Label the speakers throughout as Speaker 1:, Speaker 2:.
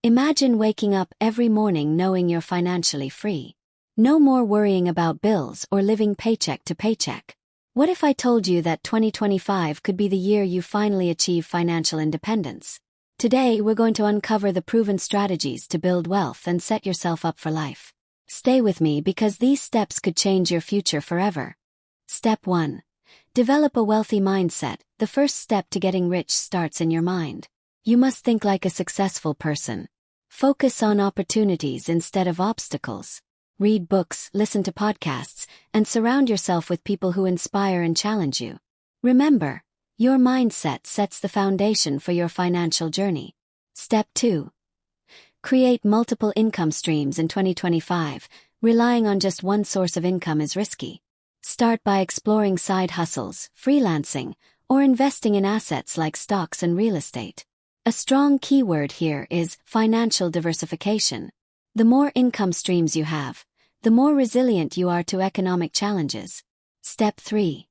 Speaker 1: Imagine waking up every morning knowing you're financially free. No more worrying about bills or living paycheck to paycheck. What if I told you that 2025 could be the year you finally achieve financial independence? Today, we're going to uncover the proven strategies to build wealth and set yourself up for life. Stay with me because these steps could change your future forever. Step 1. Develop a wealthy mindset. The first step to getting rich starts in your mind. You must think like a successful person. Focus on opportunities instead of obstacles. Read books, listen to podcasts, and surround yourself with people who inspire and challenge you. Remember, your mindset sets the foundation for your financial journey. Step 2. Create multiple income streams in 2025. Relying on just one source of income is risky. Start by exploring side hustles, freelancing, or investing in assets like stocks and real estate. A strong keyword here is financial diversification. The more income streams you have, the more resilient you are to economic challenges. Step 3.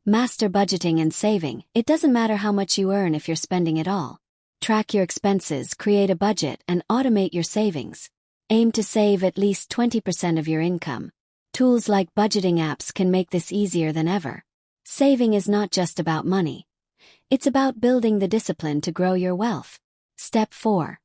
Speaker 1: Master budgeting and saving. It doesn't matter how much you earn if you're spending it all. Track your expenses, create a budget, and automate your savings. Aim to save at least 20% of your income. Tools like budgeting apps can make this easier than ever. Saving is not just about money. It's about building the discipline to grow your wealth. Step 4.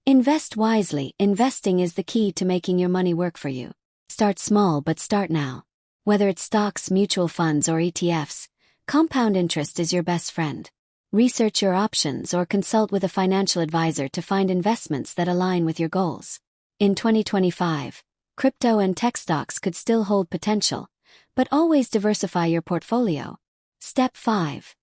Speaker 1: Invest wisely. Investing is the key to making your money work for you. Start small but start now. Whether it's stocks, mutual funds, or ETFs, compound interest is your best friend. Research your options or consult with a financial advisor to find investments that align with your goals. In 2025, crypto and tech stocks could still hold potential, but always diversify your portfolio. Step 5.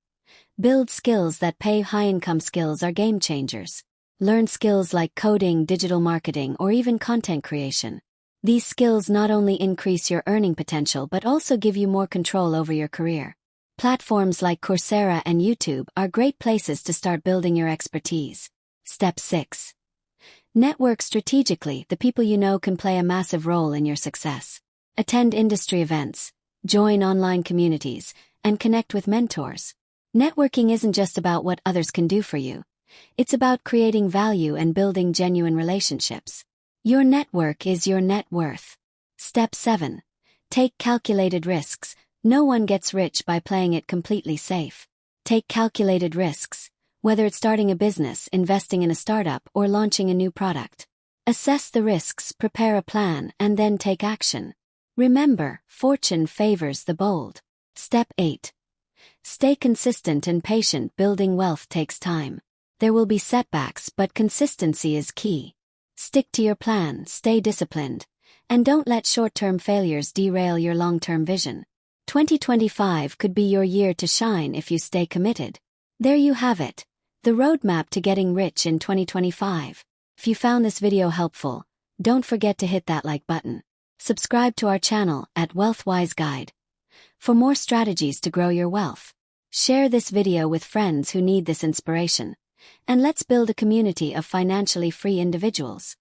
Speaker 1: Build skills that pay. High-income skills are game changers. Learn skills like coding, digital marketing, or even content creation. These skills not only increase your earning potential but also give you more control over your career. Platforms like Coursera and YouTube are great places to start building your expertise. Step 6. Network strategically. The people you know can play a massive role in your success. Attend industry events, join online communities, and connect with mentors. Networking isn't just about what others can do for you. It's about creating value and building genuine relationships. Your network is your net worth. Step 7. Take calculated risks. No one gets rich by playing it completely safe. Take calculated risks, whether it's starting a business, investing in a startup, or launching a new product. Assess the risks, prepare a plan, and then take action. Remember, fortune favors the bold. Step 8. Stay consistent and patient. Building wealth takes time. There will be setbacks, but consistency is key. Stick to your plan, stay disciplined, and don't let short-term failures derail your long-term vision. 2025 could be your year to shine if you stay committed. There you have it, the roadmap to getting rich in 2025. If you found this video helpful, don't forget to hit that like button. Subscribe to our channel at WealthWise Guide for more strategies to grow your wealth. Share this video with friends who need this inspiration. And let's build a community of financially free individuals.